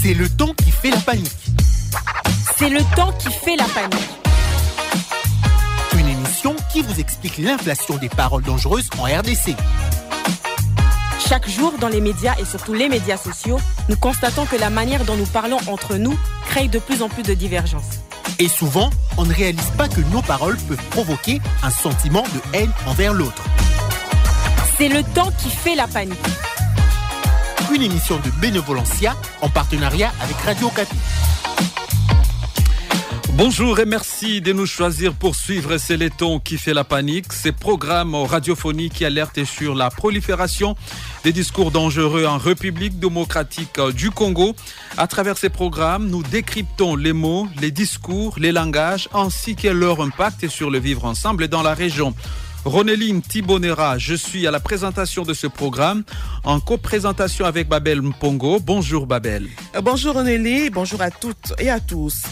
C'est le temps qui fait la panique. C'est le temps qui fait la panique. Une émission qui vous explique l'inflation des paroles dangereuses en RDC. Chaque jour, dans les médias et surtout les médias sociaux, nous constatons que la manière dont nous parlons entre nous crée de plus en plus de divergences. Et souvent, on ne réalise pas que nos paroles peuvent provoquer un sentiment de haine envers l'autre. C'est le temps qui fait la panique. Une émission de Bénévolencia en partenariat avec Radio Okapi. Bonjour et merci de nous choisir pour suivre C'est le temps qui fait la panique, ces programmes radiophoniques qui alertent sur la prolifération des discours dangereux en République démocratique du Congo. À travers ces programmes, nous décryptons les mots, les discours, les langages ainsi que leur impact sur le vivre ensemble dans la région. Ronéline Thibonera, je suis à la présentation de ce programme en coprésentation avec Babel Mpongo. Bonjour Babel. Bonjour Ronélie, bonjour à toutes et à tous.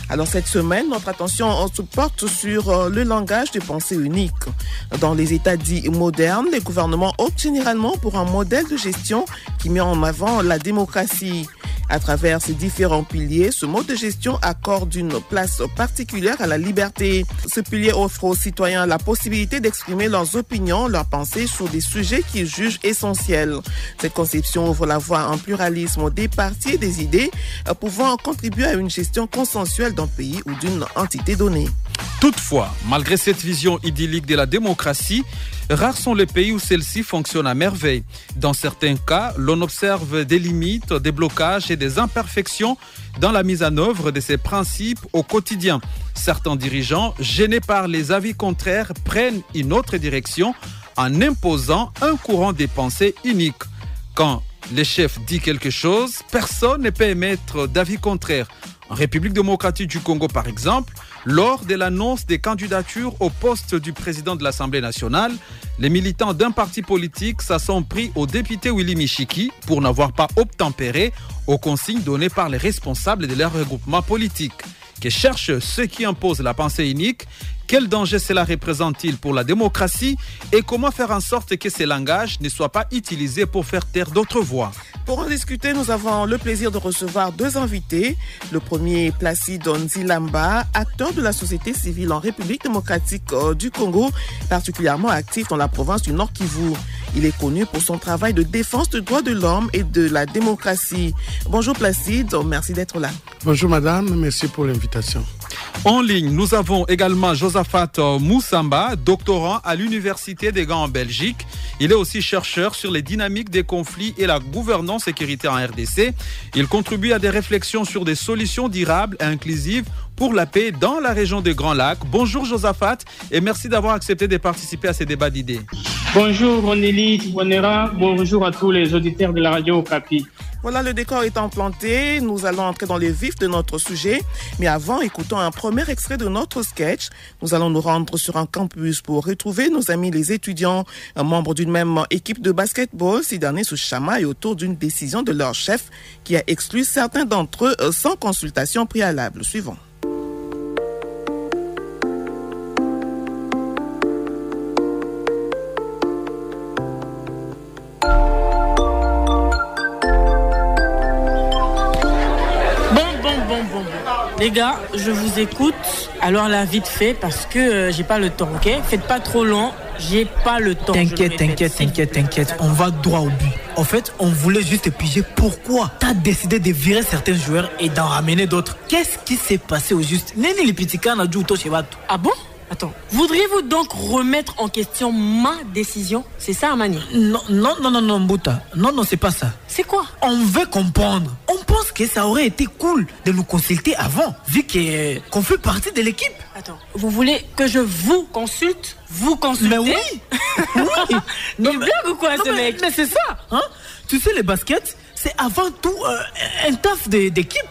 Alors cette semaine, notre attention se porte sur le langage de pensée unique. Dans les États dits modernes, les gouvernements optent généralement pour un modèle de gestion qui met en avant la démocratie. À travers ces différents piliers, ce mode de gestion accorde une place particulière à la liberté. Ce pilier offre aux citoyens la possibilité d'exprimer leurs opinions, leurs pensées sur des sujets qu'ils jugent essentiels. Cette conception ouvre la voie à un pluralisme des partis et des idées, pouvant contribuer à une gestion consensuelle d'un pays ou d'une entité donnée. Toutefois, malgré cette vision idyllique de la démocratie, rares sont les pays où celle-ci fonctionne à merveille. Dans certains cas, l'on observe des limites, des blocages et des imperfections dans la mise en œuvre de ces principes au quotidien. Certains dirigeants, gênés par les avis contraires, prennent une autre direction en imposant un courant de pensée unique. Quand le chef dit quelque chose, personne ne peut émettre d'avis contraire. En République démocratique du Congo, par exemple, lors de l'annonce des candidatures au poste du président de l'Assemblée nationale, les militants d'un parti politique s'en sont pris au député Willy Michiki pour n'avoir pas obtempéré aux consignes données par les responsables de leur regroupement politique. Que cherchent ceux qui imposent la pensée unique? Quel danger cela représente-t-il pour la démocratie? Et comment faire en sorte que ces langages ne soient pas utilisés pour faire taire d'autres voix? Pour en discuter, nous avons le plaisir de recevoir deux invités. Le premier, Placide Nzilamba, acteur de la société civile en République démocratique du Congo, particulièrement actif dans la province du Nord Kivu. Il est connu pour son travail de défense des droits de l'homme et de la démocratie. Bonjour Placide, merci d'être là. Bonjour madame, merci pour l'invitation. En ligne, nous avons également Josaphat Moussamba, doctorant à l'Université des Gand en Belgique. Il est aussi chercheur sur les dynamiques des conflits et la gouvernance sécuritaire en RDC. Il contribue à des réflexions sur des solutions durables et inclusives pour la paix dans la région des Grands Lacs. Bonjour Josaphat et merci d'avoir accepté de participer à ces débats d'idées. Bonjour Ronélie Thibonera, bonjour à tous les auditeurs de la radio Okapi. Voilà, le décor étant planté, nous allons entrer dans le vif de notre sujet. Mais avant, écoutons un premier extrait de notre sketch. Nous allons nous rendre sur un campus pour retrouver nos amis les étudiants, membres d'une même équipe de basketball. Ces derniers se chamaillent autour d'une décision de leur chef qui a exclu certains d'entre eux sans consultation préalable. Suivons. Les gars, je vous écoute. Alors là, vite fait, parce que j'ai pas le temps, ok? Faites pas trop long, j'ai pas le temps. T'inquiète, on va droit au but. En fait, on voulait juste piger pourquoi t'as décidé de virer certains joueurs et d'en ramener d'autres. Qu'est-ce qui s'est passé au juste? Neni Lipitika n'a joué chez Batou. Ah bon? Attends, voudriez-vous donc remettre en question ma décision? C'est ça, Amani? Non, Mbouta. Non, c'est pas ça. C'est quoi? On veut comprendre. On pense que ça aurait été cool de nous consulter avant, vu qu'on fait partie de l'équipe. Attends, vous voulez que je vous consulte? Vous consultez? Mais oui. Oui. Il blague ou quoi, ce mec? Mais c'est ça, hein? Tu sais, les baskets, c'est avant tout un taf d'équipe.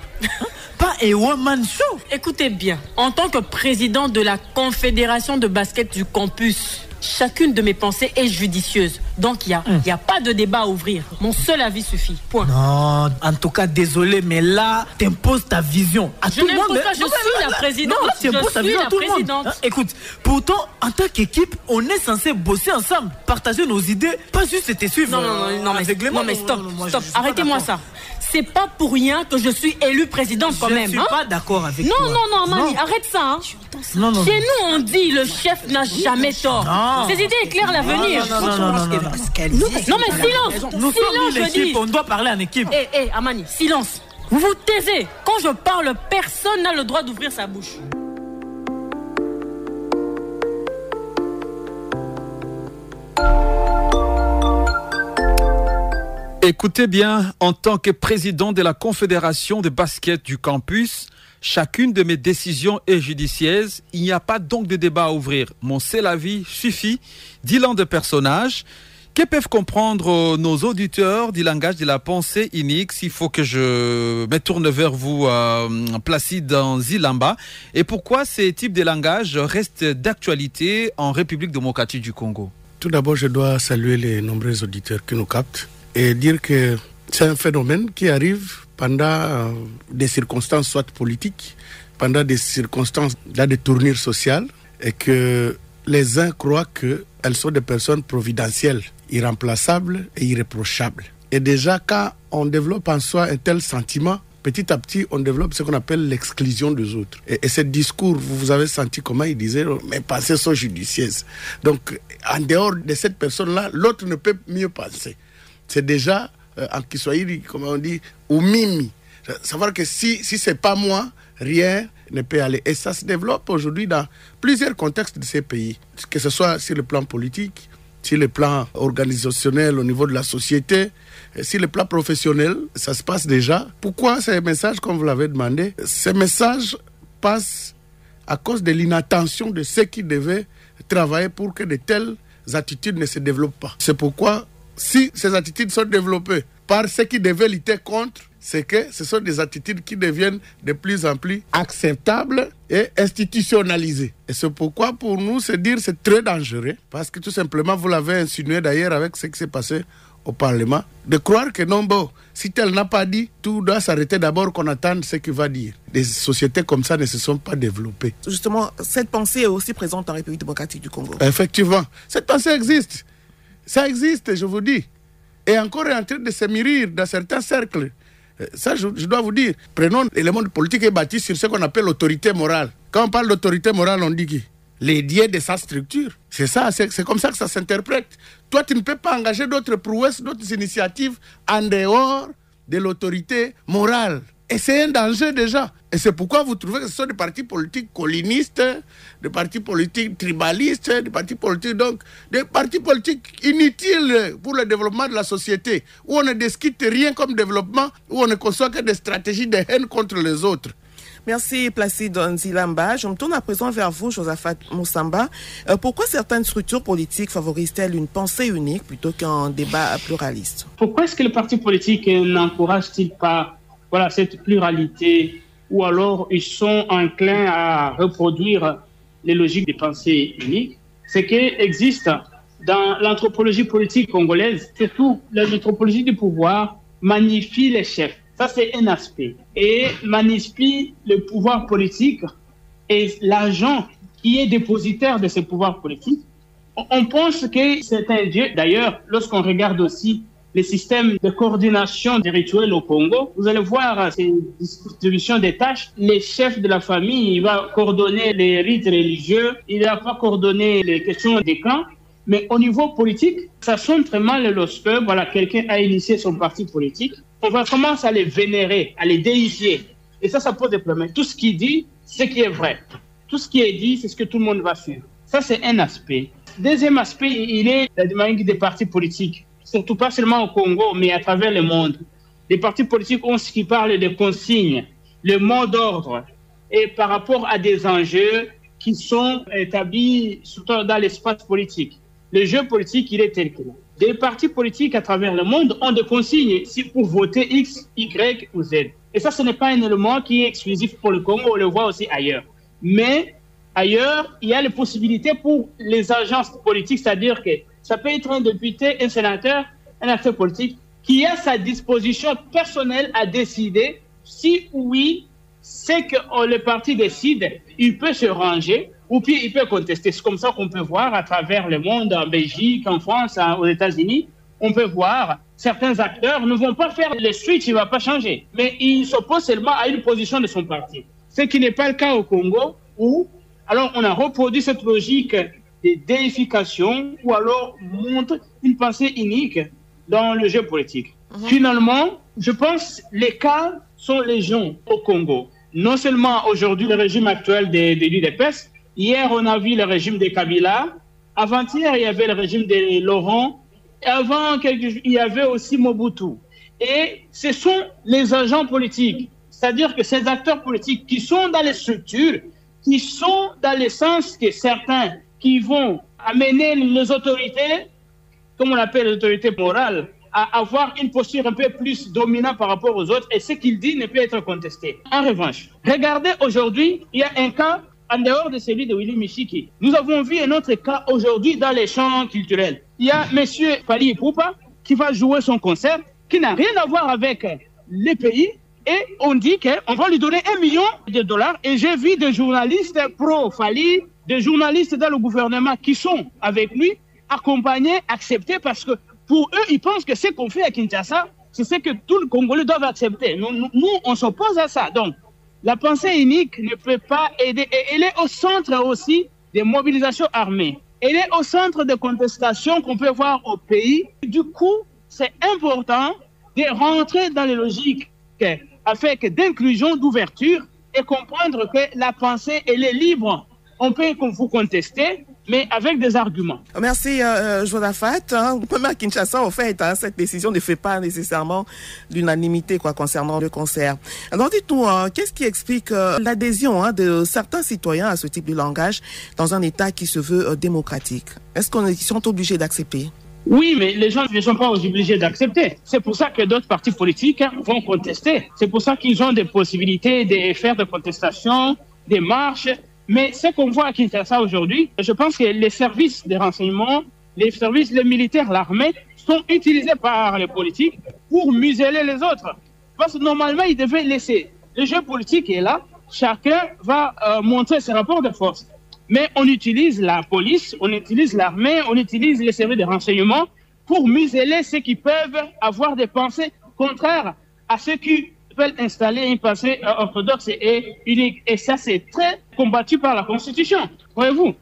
Pas un one-man show. Écoutez bien, en tant que président de la Confédération de basket du campus, chacune de mes pensées est judicieuse. Donc, il y a pas de débat à ouvrir. Mon seul avis suffit. Point. Non, en tout cas, désolé, mais là, t'imposes ta vision. Je n'impose pas, je suis la présidente. Non, tu imposes ta vision à tout le monde. Hein? Écoute, pourtant, en tant qu'équipe, on est censé bosser ensemble, partager nos idées, pas juste te suivre. Non, mais stop. Arrêtez-moi ça. c'est pas pour rien que je suis élue présidente quand même. Je suis pas d'accord avec toi. Non, Amani, arrête ça. Hein. Non. Chez nous, on dit le chef n'a jamais tort. Ses idées éclairent l'avenir. Non, mais silence. Nous sommes une équipe, on doit parler en équipe. Amani, silence. Vous vous taisez. Quand je parle, personne n'a le droit d'ouvrir sa bouche. Écoutez bien, en tant que président de la Confédération de basket du campus, chacune de mes décisions est judicieuse. Il n'y a pas donc de débat à ouvrir. Mon seul avis suffit, dit l'un des personnages. Que peuvent comprendre nos auditeurs du langage de la pensée unique? S'il faut que je me tourne vers vous, Placide Nzilamba. Et pourquoi ces types de langage restent d'actualité en République démocratique du Congo? Tout d'abord, je dois saluer les nombreux auditeurs qui nous captent et dire que c'est un phénomène qui arrive pendant des circonstances soit politiques, pendant des circonstances de tournure sociale, et que les uns croient qu'elles sont des personnes providentielles, irremplaçables et irréprochables. Et déjà, quand on développe en soi un tel sentiment, petit à petit, on développe ce qu'on appelle l'exclusion des autres. Et ce discours, vous avez senti comment il disait « mes pensées sont judicieuses ». Donc, en dehors de cette personne-là, l'autre ne peut mieux penser. C'est déjà, en Kiswahili, comme on dit, « umimi ». Savoir que si ce n'est pas moi, rien ne peut aller. Et ça se développe aujourd'hui dans plusieurs contextes de ces pays, que ce soit sur le plan politique, sur le plan organisationnel au niveau de la société, sur le plan professionnel, ça se passe déjà. Pourquoi ces messages, comme vous l'avez demandé? Ces messages passent à cause de l'inattention de ceux qui devaient travailler pour que de telles attitudes ne se développent pas. C'est pourquoi, si ces attitudes sont développées par ceux qui devaient lutter contre, c'est que ce sont des attitudes qui deviennent de plus en plus acceptables et institutionnalisées. Et c'est pourquoi pour nous, c'est très dangereux, parce que tout simplement, vous l'avez insinué d'ailleurs avec ce qui s'est passé au Parlement, de croire que non, bon, si tel n'a pas dit, tout doit s'arrêter d'abord qu'on attende ce qu'il va dire. Des sociétés comme ça ne se sont pas développées. Justement, cette pensée est aussi présente en République démocratique du Congo. Effectivement, cette pensée existe. Ça existe, je vous dis. Et encore est en train de se mûrir dans certains cercles. Ça, je dois vous dire. Prenons l'élément politique est bâti sur ce qu'on appelle l'autorité morale. Quand on parle d'autorité morale, on dit qui? Les dieux de sa structure. C'est ça, c'est comme ça que ça s'interprète. Toi, tu ne peux pas engager d'autres prouesses, d'autres initiatives en dehors de l'autorité morale. Et c'est un danger déjà. Et c'est pourquoi vous trouvez que ce sont des partis politiques colinistes, des partis politiques tribalistes, des partis politiques inutiles pour le développement de la société, où on ne discute rien comme développement, où on ne conçoit que des stratégies de haine contre les autres. Merci Placide Nzilamba. Je me tourne à présent vers vous, Josaphat Moussamba. Pourquoi certaines structures politiques favorisent-elles une pensée unique plutôt qu'un débat pluraliste? Pourquoi est-ce que les partis politiques n'encouragent-ils pas cette pluralité, ou alors ils sont enclins à reproduire les logiques de pensée unique? C'est qu'il existe dans l'anthropologie politique congolaise, surtout l'anthropologie du pouvoir, magnifie les chefs. Ça, c'est un aspect. Et magnifie le pouvoir politique et l'agent qui est dépositaire de ce pouvoir politique. On pense que c'est un dieu. D'ailleurs, lorsqu'on regarde aussi les systèmes de coordination des rituels au Congo, vous allez voir ces distributions des tâches. Les chefs de la famille, il va coordonner les rites religieux, il ne va pas coordonner les questions des clans. Mais au niveau politique, ça sonne très mal lorsque quelqu'un a initié son parti politique. On va commencer à les vénérer, à les déifier. Et ça pose des problèmes. Tout ce qu'il dit, c'est ce qui est vrai. Tout ce qui est dit, c'est ce que tout le monde va suivre. Ça, c'est un aspect. Deuxième aspect, il est la dynamique des partis politiques. Surtout pas seulement au Congo, mais à travers le monde. Les partis politiques ont ce qui parle de consignes, le mot d'ordre, et par rapport à des enjeux qui sont établis surtout dans l'espace politique. Le jeu politique, il est tel que là. Des partis politiques à travers le monde ont des consignes pour voter X, Y ou Z. Et ça, ce n'est pas un élément qui est exclusif pour le Congo, on le voit aussi ailleurs. Mais ailleurs, il y a les possibilités pour les agences politiques, c'est-à-dire que ça peut être un député, un sénateur, un acteur politique qui a sa disposition personnelle à décider si oui, c'est que le parti décide, il peut se ranger ou puis il peut contester. C'est comme ça qu'on peut voir à travers le monde, en Belgique, en France, aux États-Unis. on peut voir certains acteurs ne vont pas faire le switch, il ne va pas changer. Mais ils s'opposent seulement à une position de son parti. Ce qui n'est pas le cas au Congo, où alors on a reproduit cette logique de déification ou alors montre une pensée unique dans le jeu politique. Finalement, je pense que les cas sont légion au Congo. Non seulement aujourd'hui le régime actuel de l'UDPS, hier on a vu le régime de Kabila, avant-hier il y avait le régime de Laurent, et avant il y avait aussi Mobutu. Et ce sont les agents politiques, c'est-à-dire que ces acteurs politiques qui sont dans les structures, qui sont dans le sens que certains qui vont amener les autorités, comme on appelle les autorités morales, à avoir une posture un peu plus dominante par rapport aux autres, et ce qu'il dit ne peut être contesté. En revanche, regardez aujourd'hui, il y a un cas en dehors de celui de Willy Michiki. Nous avons vu un autre cas aujourd'hui dans les champs culturels. Il y a M. Fally Ipupa qui va jouer son concert, qui n'a rien à voir avec les pays, et on dit qu'on va lui donner $1 million. Et j'ai vu des journalistes pro-Fally, des journalistes dans le gouvernement qui sont avec lui, accompagnés, acceptés, parce que pour eux, ils pensent que ce qu'on fait à Kinshasa, c'est ce que tout le Congolais doit accepter. Nous, on s'oppose à ça. Donc, la pensée unique ne peut pas aider. Et elle est au centre aussi des mobilisations armées. Elle est au centre des contestations qu'on peut voir au pays. Du coup, c'est important de rentrer dans les logiques avec d'inclusion, d'ouverture et comprendre que la pensée, elle est libre. On peut vous contester, mais avec des arguments. Merci, Josaphat. Même à Kinshasa, en fait, cette décision ne fait pas nécessairement l'unanimité concernant le concert. Alors, dites-nous, qu'est-ce qui explique l'adhésion de certains citoyens à ce type de langage dans un État qui se veut démocratique? Est-ce qu'ils sont obligés d'accepter? Oui, mais les gens ne sont pas obligés d'accepter. C'est pour ça que d'autres partis politiques vont contester. C'est pour ça qu'ils ont des possibilités de faire des contestations, des marches. Mais ce qu'on voit à Kinshasa aujourd'hui, je pense que les services de renseignement, les militaires, l'armée, sont utilisés par les politiques pour museler les autres. Parce que normalement, ils devaient laisser. Le jeu politique est là, chacun va montrer ses rapports de force. Mais on utilise la police, on utilise l'armée, on utilise les services de renseignement pour museler ceux qui peuvent avoir des pensées contraires à ceux qui veulent installer une pensée orthodoxe et unique. Et ça, c'est très combattu par la Constitution. Voyez-vous.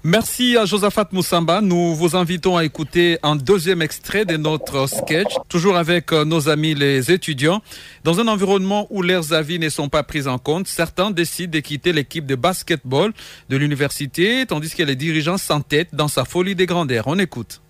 Merci à Josaphat Moussamba. Nous vous invitons à écouter un deuxième extrait de notre sketch, toujours avec nos amis les étudiants. Dans un environnement où leurs avis ne sont pas pris en compte, certains décident de quitter l'équipe de basketball de l'université, tandis que les dirigeants s'entêtent dans sa folie des grandeurs. On écoute.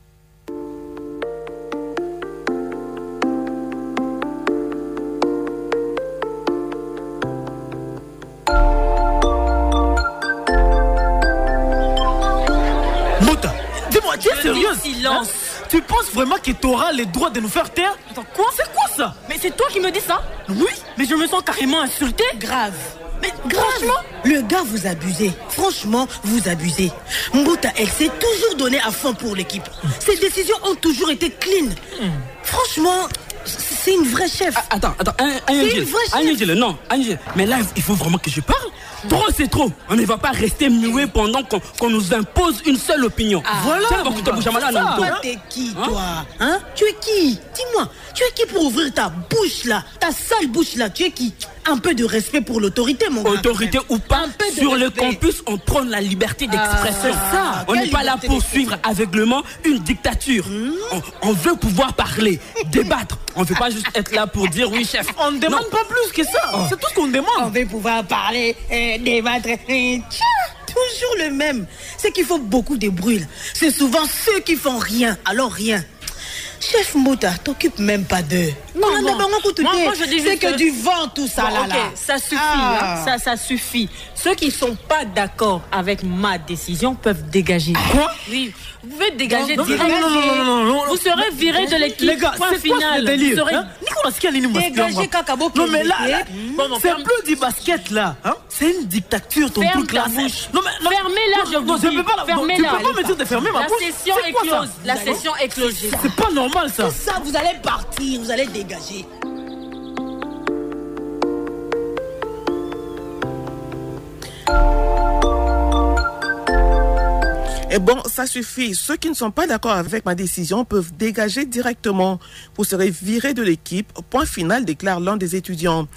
Tu es sérieuse? Silence. Tu penses vraiment que tu auras le droit de nous faire taire? Attends, quoi? C'est quoi ça? Mais c'est toi qui me dis ça? Oui, mais je me sens carrément insulté. Grave. Mais franchement, le gars vous abusez. Franchement, vous abusez. Mbuta, elle s'est toujours donnée à fond pour l'équipe. Ses décisions ont toujours été clean. Franchement, c'est une vraie chef. Attends, Angel, non, Angel, mais là, il faut vraiment que je parle. Trop, c'est trop. On ne va pas rester muet pendant qu'on nous impose une seule opinion. Voilà. Toi, t'es qui, toi? Hein? Tu es qui? Dis-moi, tu es qui pour ouvrir ta bouche là? Ta sale bouche là, tu es qui? Un peu de respect pour l'autorité, mon gars. Autorité ou pas, sur le campus, on prône la liberté d'expression. On n'est pas là pour suivre aveuglement une dictature. On veut pouvoir parler, débattre. On ne veut pas juste être là pour dire oui, chef. On ne demande pas plus que ça. C'est tout ce qu'on demande. On veut pouvoir parler, débattre. Toujours le même. C'est qu'il faut beaucoup de bruit. C'est souvent ceux qui font rien, alors rien. Chef Mbuta, t'occupe même pas d'eux. Moi, je dis c'est que du vent tout ça là. Ça suffit, ça suffit. Ceux qui sont pas d'accord avec ma décision peuvent dégager. Quoi? Oui, vous pouvez dégager directement. Non. Vous serez viré de l'équipe. Les gars, c'est quoi ce délire? Nicolas, ce qu'il y a dégager Kakabo. Non mais là, c'est plus du basket là. C'est une dictature ton truc là. Fermez-la, je vous dis. Fermez-la. Tu peux pas me dire de fermer ma bouche. La session est close. La session est closée. C'est pas normal ça. C'est ça, vous allez partir, vous allez dégager. Et bon, ça suffit. Ceux qui ne sont pas d'accord avec ma décision peuvent dégager directement. Vous serez virés de l'équipe. Point final, déclare l'un des étudiants.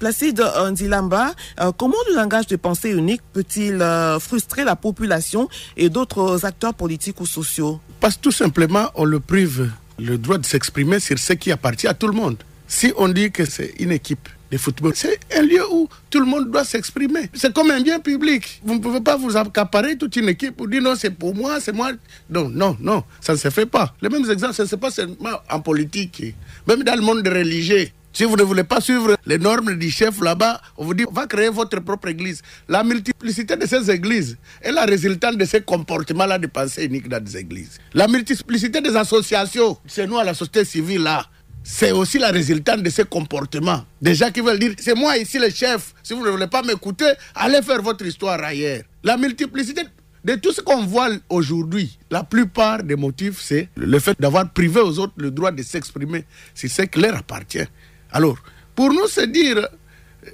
Placide Nzilamba, comment le langage de pensée unique peut-il frustrer la population et d'autres acteurs politiques ou sociaux? Parce que tout simplement, on le prive le droit de s'exprimer sur ce qui appartient à tout le monde. Si on dit que c'est une équipe de football, c'est un lieu où tout le monde doit s'exprimer. C'est comme un bien public. Vous ne pouvez pas vous accaparer toute une équipe pour dire non, c'est pour moi, c'est moi. Non, ça ne se fait pas. Les mêmes exemples, ça ne se fait pas seulement en politique, même dans le monde religieux. Si vous ne voulez pas suivre les normes du chef là-bas, on vous dit, on va créer votre propre église. La multiplicité de ces églises est la résultante de ces comportements-là de pensée unique dans des églises. La multiplicité des associations, chez nous à la société civile là, c'est aussi la résultante de ces comportements. Des gens qui veulent dire, c'est moi ici le chef, si vous ne voulez pas m'écouter, allez faire votre histoire ailleurs. La multiplicité de tout ce qu'on voit aujourd'hui, la plupart des motifs, c'est le fait d'avoir privé aux autres le droit de s'exprimer sur ce qui leur appartient. Alors, pour nous, c'est dire,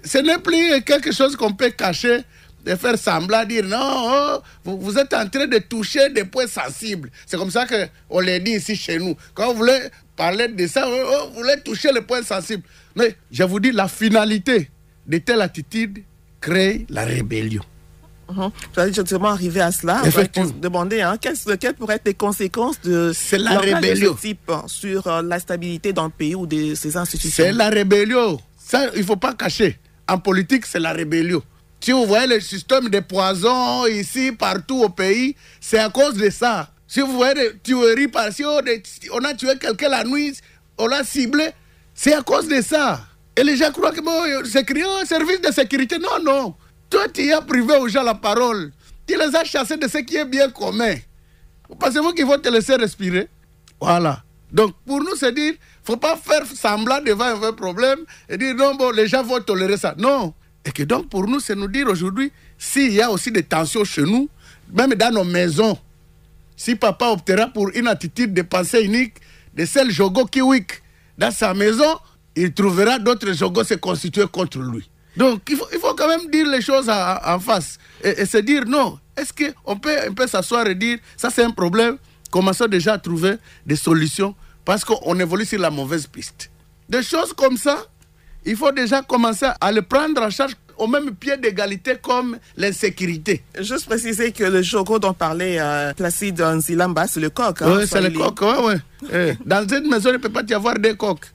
ce n'est plus quelque chose qu'on peut cacher, de faire semblant, dire non, vous êtes en train de toucher des points sensibles. C'est comme ça qu'on les dit ici chez nous. Quand vous voulez parler de ça, vous voulez toucher les points sensibles. Mais je vous dis, la finalité de telle attitude crée la rébellion. Vous allez justement arriver à cela. On va se demander quelles pourraient être les conséquences de la rébellion de ce type sur la stabilité d'un pays ou de ses institutions. C'est la rébellion. Ça, il ne faut pas cacher. En politique, c'est la rébellion. Si vous voyez le système de poison ici, partout au pays, c'est à cause de ça. Si vous voyez des tueries par-ci, on a tué quelqu'un la nuit, on l'a ciblé, c'est à cause de ça. Et les gens croient que c'est créé un service de sécurité. Non. Toi, tu as privé aux gens la parole. Tu les as chassés de ce qui est bien commun. Pensez-vous qu'ils vont te laisser respirer? Voilà. Donc, pour nous, c'est dire, il ne faut pas faire semblant devant un vrai problème et dire, non, les gens vont tolérer ça. Non. Et que donc, pour nous, c'est nous dire aujourd'hui, s'il y a aussi des tensions chez nous, même dans nos maisons, si papa optera pour une attitude de pensée unique, de celle Jogo Kiwik dans sa maison, il trouvera d'autres Jogos se constituer contre lui. Donc, il faut quand même dire les choses en face et se dire non. Est-ce qu'on peut un peu s'asseoir et dire ça c'est un problème, commençons déjà à trouver des solutions parce qu'on évolue sur la mauvaise piste. Des choses comme ça, il faut déjà commencer à les prendre en charge au même pied d'égalité comme l'insécurité. Juste préciser que le Jogo dont parlait Placide Nzilamba, c'est le coq. Oui, c'est le coq, oui. Dans une maison, il ne peut pas y avoir des coqs.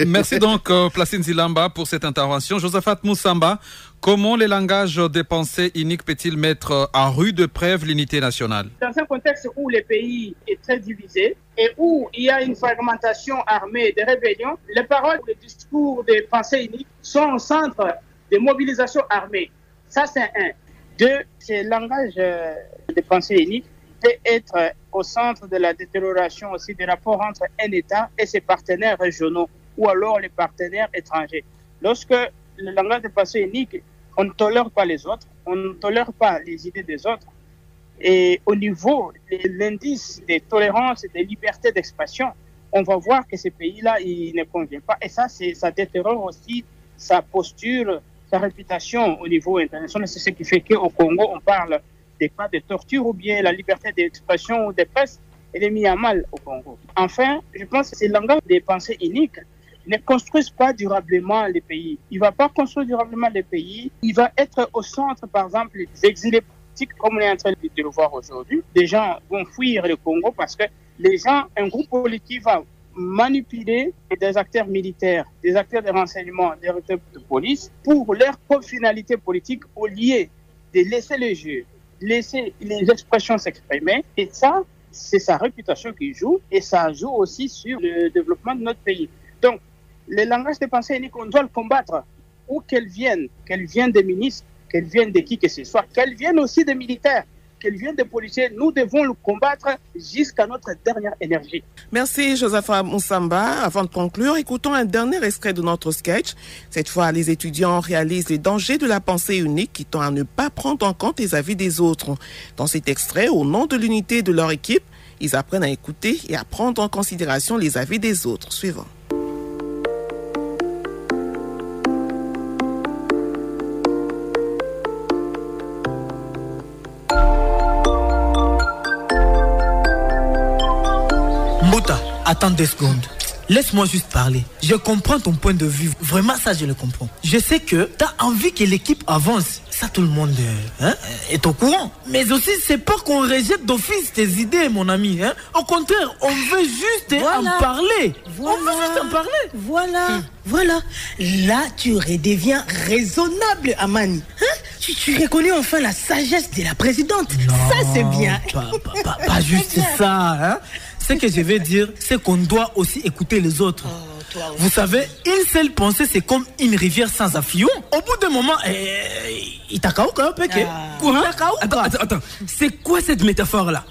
Merci donc Placide Nzilamba pour cette intervention. Josaphat Moussamba, comment le langage des pensées uniques peut-il mettre à rude preuve l'unité nationale? Dans un contexte où le pays est très divisé et où il y a une fragmentation armée de rébellions, les paroles, les discours des pensées uniques sont au centre des mobilisations armées. Ça, c'est un. Deux, ce langage des pensées uniques peut être au centre de la détérioration aussi des rapports entre un État et ses partenaires régionaux ou alors les partenaires étrangers. Lorsque le langage des pensées uniques, on ne tolère pas les autres, on ne tolère pas les idées des autres. Et au niveau de l'indice de tolérance et de liberté d'expression, on va voir que ce pays-là, il ne convient pas. Et ça détériore aussi sa posture, sa réputation au niveau international. C'est ce qui fait qu'au Congo, on parle des cas de torture ou bien la liberté d'expression ou de presse, elle est mise à mal au Congo. Enfin, je pense que ces langages des pensées uniques ne construisent pas durablement les pays. Il ne va pas construire durablement les pays. Il va être au centre, par exemple, des exilés politiques, comme on est en train de le voir aujourd'hui. Des gens vont fuir le Congo parce que un groupe politique va manipuler des acteurs militaires, des acteurs de renseignement, des acteurs de police pour leur propre finalité politique au lieu de laisser les jeux, laisser les expressions s'exprimer. Et ça, c'est sa réputation qui joue et ça joue aussi sur le développement de notre pays. Donc, le langage de pensée unique, on doit le combattre. Où qu'elle vienne des ministres, qu'elle vienne de qui que ce soit, qu'elle vienne aussi des militaires, qu'elle vienne des policiers, nous devons le combattre jusqu'à notre dernière énergie. Merci Josaphat Moussamba. Avant de conclure, écoutons un dernier extrait de notre sketch. Cette fois, les étudiants réalisent les dangers de la pensée unique qui tend à ne pas prendre en compte les avis des autres. Dans cet extrait, au nom de l'unité de leur équipe, ils apprennent à écouter et à prendre en considération les avis des autres. Suivant. Attends 2 secondes. Laisse-moi juste parler. Je comprends ton point de vue. Vraiment, ça, je le comprends. Je sais que tu as envie que l'équipe avance. Ça, tout le monde est au courant. Mais aussi, c'est pas qu'on rejette d'office tes idées, mon ami. Au contraire, on veut juste en parler. Voilà. On veut juste en parler. Voilà. Là, tu redeviens raisonnable, Amani. Tu reconnais enfin la sagesse de la présidente. Non, ça, c'est bien. Pas juste ça. Ce que je vais dire, c'est qu'on doit aussi écouter les autres. Vous savez, une seule pensée, c'est comme une rivière sans affluent. Au bout d'un moment, il t'a caou quand même, Quoi? Attends. C'est quoi cette métaphore-là?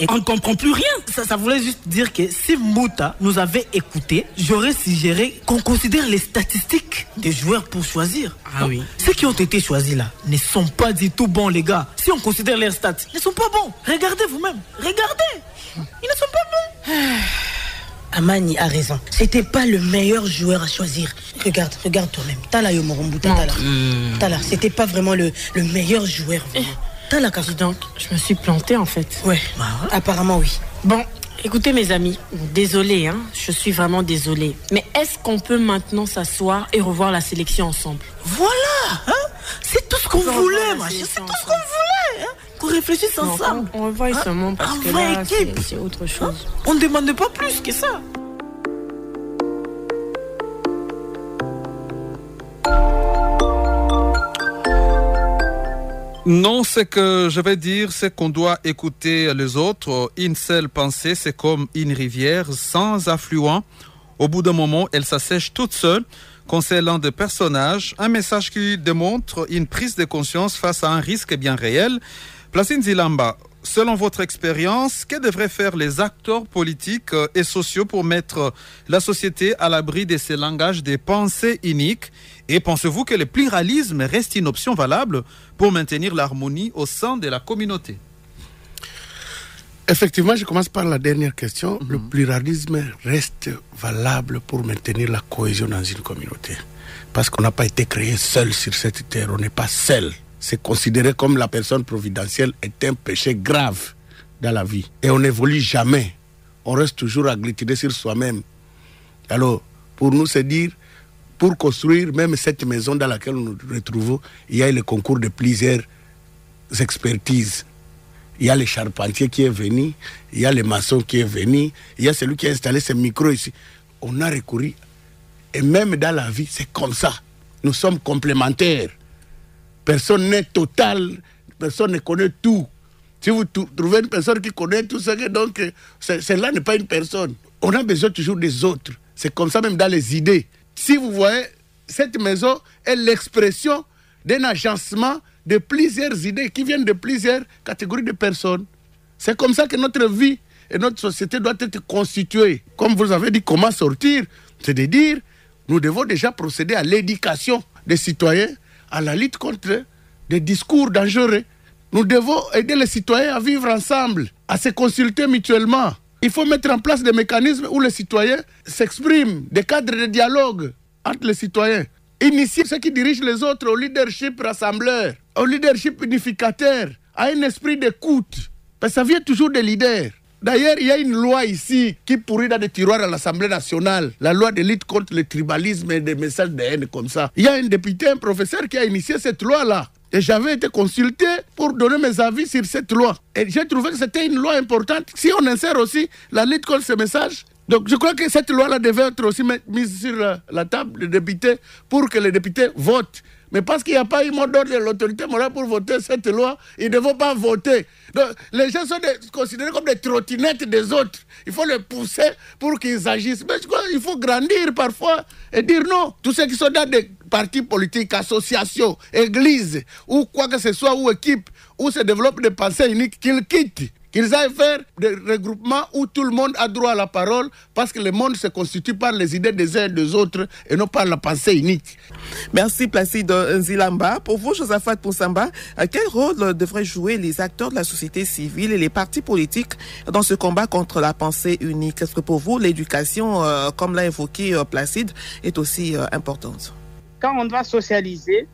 On ne comprend plus rien. Ça voulait juste dire que si Mbouta nous avait écoutés, j'aurais suggéré qu'on considère les statistiques des joueurs pour choisir. Ah oui. Ceux qui ont été choisis là ne sont pas du tout bons, les gars. Si on considère leurs stats, ils ne sont pas bons. Regardez vous-même. Regardez. Ils ne sont pas bons. Amani a raison. C'était pas le meilleur joueur à choisir. Regarde toi-même. Tala yo Morumbu, Tala. C'était pas vraiment le meilleur joueur. Tala Kassou. Donc, je me suis plantée en fait. Ouais. Apparemment oui. Bon, écoutez mes amis, désolée, je suis vraiment désolée. Mais est-ce qu'on peut maintenant s'asseoir et revoir la sélection ensemble? Voilà. C'est tout ce qu'on voulait, ma chérie. C'est tout ce qu'on voulait. Qu'on réfléchisse ensemble. On revoit seulement parce que là, c'est autre chose. On ne demande pas plus que ça. Non, ce que je vais dire, c'est qu'on doit écouter les autres. Une seule pensée, c'est comme une rivière sans affluent. Au bout d'un moment, elle s'assèche toute seule. Concernant des personnages, un message qui démontre une prise de conscience face à un risque bien réel. Placide Nzilamba, selon votre expérience, que devraient faire les acteurs politiques et sociaux pour mettre la société à l'abri de ces langages des pensées uniques? Et pensez-vous que le pluralisme reste une option valable pour maintenir l'harmonie au sein de la communauté? Effectivement, je commence par la dernière question. Le pluralisme reste valable pour maintenir la cohésion dans une communauté. Parce qu'on n'a pas été créé seul sur cette terre, on n'est pas seul. C'est considéré comme la personne providentielle est un péché grave dans la vie. Et on n'évolue jamais. On reste toujours agglutiné sur soi-même. Alors, pour nous, c'est dire, pour construire même cette maison dans laquelle nous nous retrouvons, il y a le concours de plusieurs expertises. Il y a le charpentier qui est venu, il y a le maçon qui est venu, il y a celui qui a installé ce micro ici. On a recouru. Et même dans la vie, c'est comme ça. Nous sommes complémentaires. Personne n'est total, personne ne connaît tout. Si vous trouvez une personne qui connaît tout ça, donc celle-là n'est pas une personne. On a besoin toujours des autres. C'est comme ça même dans les idées. Si vous voyez, cette maison est l'expression d'un agencement de plusieurs idées qui viennent de plusieurs catégories de personnes. C'est comme ça que notre vie et notre société doit être constituée. Comme vous avez dit, comment sortir? C'est de dire, nous devons déjà procéder à l'éducation des citoyens, à la lutte contre des discours dangereux. Nous devons aider les citoyens à vivre ensemble, à se consulter mutuellement. Il faut mettre en place des mécanismes où les citoyens s'expriment, des cadres de dialogue entre les citoyens. Initier ceux qui dirigent les autres au leadership rassembleur, au leadership unificateur, à un esprit d'écoute. Parce que ça vient toujours des leaders. D'ailleurs, il y a une loi ici qui pourrit dans des tiroirs à l'Assemblée nationale. La loi de lutte contre le tribalisme et des messages de haine comme ça. Il y a un député, un professeur qui a initié cette loi-là. Et j'avais été consulté pour donner mes avis sur cette loi. Et j'ai trouvé que c'était une loi importante. Si on insère aussi la lutte contre ces messages, donc je crois que cette loi-là devait être aussi mise sur la table des députés pour que les députés votent. Mais parce qu'il n'y a pas eu mot d'ordre de l'autorité morale pour voter cette loi, ils ne vont pas voter. Donc les gens sont considérés comme des trottinettes des autres. Il faut les pousser pour qu'ils agissent. Mais je crois qu'il faut grandir parfois et dire non. Tous ceux qui sont dans des partis politiques, associations, églises, ou quoi que ce soit, ou équipes, où se développent des pensées uniques, qu'ils quittent. Qu'ils aillent faire des regroupements où tout le monde a droit à la parole parce que le monde se constitue par les idées des uns et des autres et non par la pensée unique. Merci Placide Nzilamba. Pour vous, Josaphat Poussamba, quel rôle devraient jouer les acteurs de la société civile et les partis politiques dans ce combat contre la pensée unique? Est-ce que pour vous, l'éducation, comme l'a évoqué Placide, est aussi importante? Quand on doit socialiser,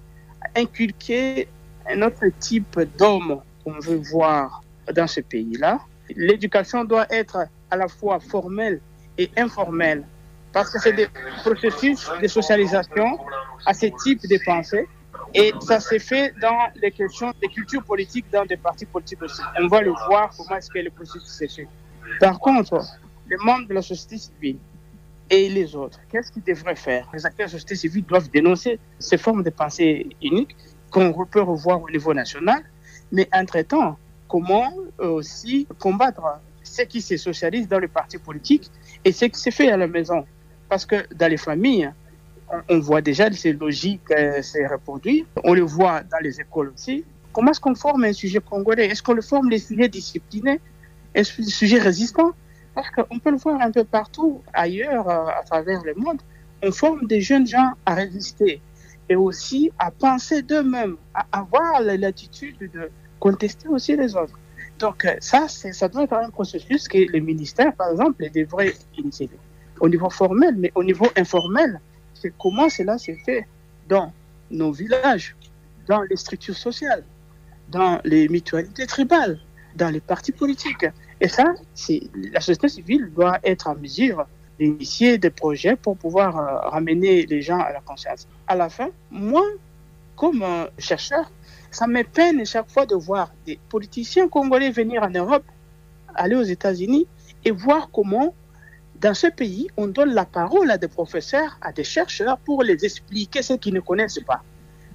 inculquer un autre type d'homme qu'on veut voir dans ce pays-là, l'éducation doit être à la fois formelle et informels. Parce que c'est des processus de socialisation à ce type de pensée. Et ça s'est fait dans les questions de culture politique, dans des partis politiques aussi. On va le voir comment est-ce que le processus s'est fait. Par contre, les membres de la société civile et les autres, qu'est-ce qu'ils devraient faire? Les acteurs de la société civile doivent dénoncer ces formes de pensée uniques qu'on peut revoir au niveau national. Mais entre-temps, comment aussi combattre ce qui se socialise dans les partis politiques et ce qui se fait à la maison? Parce que dans les familles, on voit déjà ces logiques se reproduire. On le voit dans les écoles aussi. Comment est-ce qu'on forme un sujet congolais? Est-ce qu'on le forme des sujets disciplinés? Est-ce que des sujets résistants? Parce qu'on peut le voir un peu partout ailleurs à travers le monde. On forme des jeunes gens à résister et aussi à penser d'eux-mêmes, à avoir l'attitude de contester aussi les autres. Donc ça doit être un processus que les ministères, par exemple, devraient initier au niveau formel, mais au niveau informel. C'est comment cela s'est fait dans nos villages, dans les structures sociales, dans les mutualités tribales, dans les partis politiques. Et ça, la société civile doit être en mesure d'initier des projets pour pouvoir ramener les gens à la conscience. À la fin, moi, comme chercheur, ça me peine chaque fois de voir des politiciens congolais venir en Europe, aller aux États-Unis et voir comment dans ce pays, on donne la parole à des professeurs, à des chercheurs pour les expliquer ce qu'ils ne connaissent pas.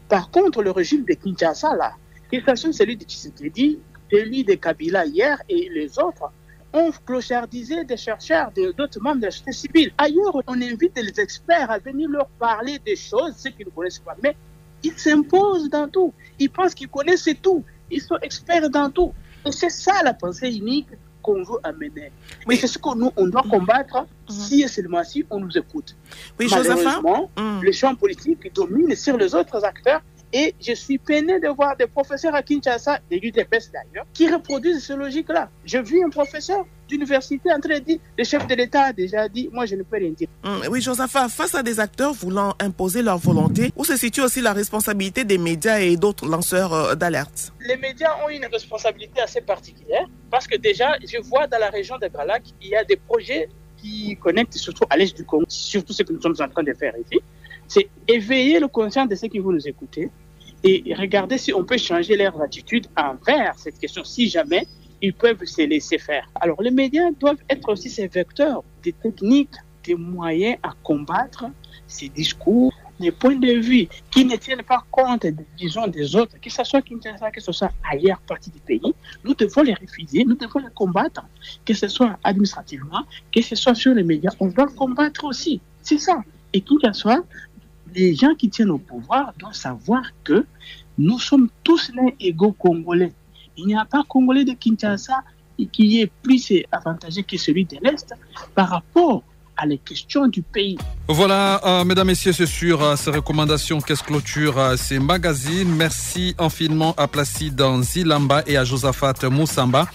Par contre, le régime de Kinshasa, là, que ce soit celui de Tshisekedi, celui de Kabila hier et les autres, ont clochardisé des chercheurs, d'autres membres de la société civile. Ailleurs, on invite les experts à venir leur parler des choses, ce qu'ils ne connaissent pas. Mais ils s'imposent dans tout. Ils pensent qu'ils connaissent tout. Ils sont experts dans tout. Et c'est ça la pensée unique qu'on veut amener. Oui. Et c'est ce qu'on on doit combattre si et seulement si on nous écoute. Oui, malheureusement, les champs politiques dominent sur les autres acteurs et je suis peiné de voir des professeurs à Kinshasa, des UDPS d'ailleurs, qui reproduisent cette logique-là. Je vis un professeur d'université en train de dire, le chef de l'État a déjà dit, moi je ne peux rien dire. Oui, Josaphat, face à des acteurs voulant imposer leur volonté, où se situe aussi la responsabilité des médias et d'autres lanceurs d'alerte? Les médias ont une responsabilité assez particulière parce que déjà, je vois dans la région de Gralac, il y a des projets qui connectent surtout à l'est du Congo, surtout ce que nous sommes en train de faire ici. C'est éveiller le conscient de ceux qui vont nous écouter et regarder si on peut changer leur attitude envers cette question, si jamais ils peuvent se laisser faire. Alors les médias doivent être aussi ces vecteurs des techniques, des moyens à combattre ces discours, des points de vue qui ne tiennent pas compte des visions des autres, que ce soit Kinshasa, que ce soit ailleurs, partie du pays. Nous devons les refuser, nous devons les combattre, que ce soit administrativement, que ce soit sur les médias, on doit le combattre aussi. C'est ça. Et qu'il y soit, les gens qui tiennent au pouvoir doivent savoir que nous sommes tous les égaux congolais. Il n'y a pas Congolais de Kinshasa qui est plus avantagé que celui de l'Est par rapport à les questions du pays. Voilà, mesdames, messieurs, c'est sur ces recommandations qu'est-ce clôture ces magazines. Merci infiniment à Placide Nzilamba et à Josaphat Moussamba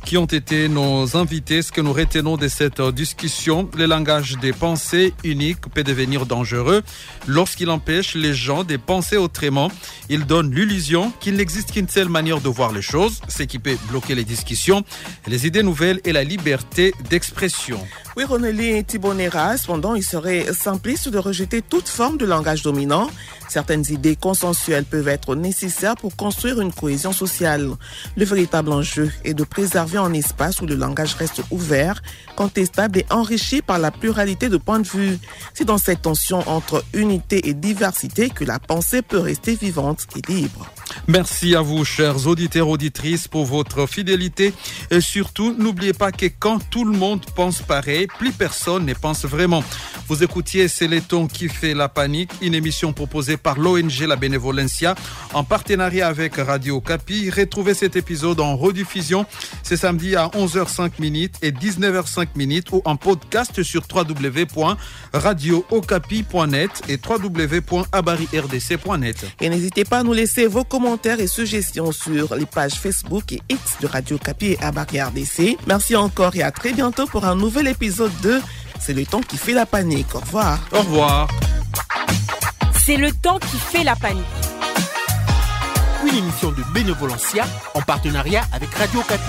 qui ont été nos invités. Ce que nous retenons de cette discussion, le langage des pensées uniques peut devenir dangereux lorsqu'il empêche les gens de penser autrement. Il donne l'illusion qu'il n'existe qu'une seule manière de voir les choses, ce qui peut bloquer les discussions, les idées nouvelles et la liberté d'expression. Oui, Ronely Thibonera, cependant, il serait simpliste de rejeter toute forme de langage dominant. Certaines idées consensuelles peuvent être nécessaires pour construire une cohésion sociale. Le véritable enjeu est de préserver un espace où le langage reste ouvert, contestable et enrichi par la pluralité de points de vue. C'est dans cette tension entre unité et diversité que la pensée peut rester vivante et libre. Merci à vous, chers auditeurs, auditrices, pour votre fidélité. Et surtout, n'oubliez pas que quand tout le monde pense pareil, plus personne ne pense vraiment. Vous écoutiez C'est le ton qui fait la panique, une émission proposée par l'ONG La Benevolencia en partenariat avec Radio Okapi. Retrouvez cet épisode en rediffusion ce samedi à 11h05 et 19h05 ou en podcast sur www.radiookapi.net et www.abarirdc.net. Et n'hésitez pas à nous laisser vos commentaires et suggestions sur les pages Facebook et X de Radio Okapi et Abari RDC. Merci encore et à très bientôt pour un nouvel épisode de C'est le temps qui fait la panique. Au revoir. Au revoir. C'est le temps qui fait la panique. Une émission de Benevolencia en partenariat avec Radio Okapi.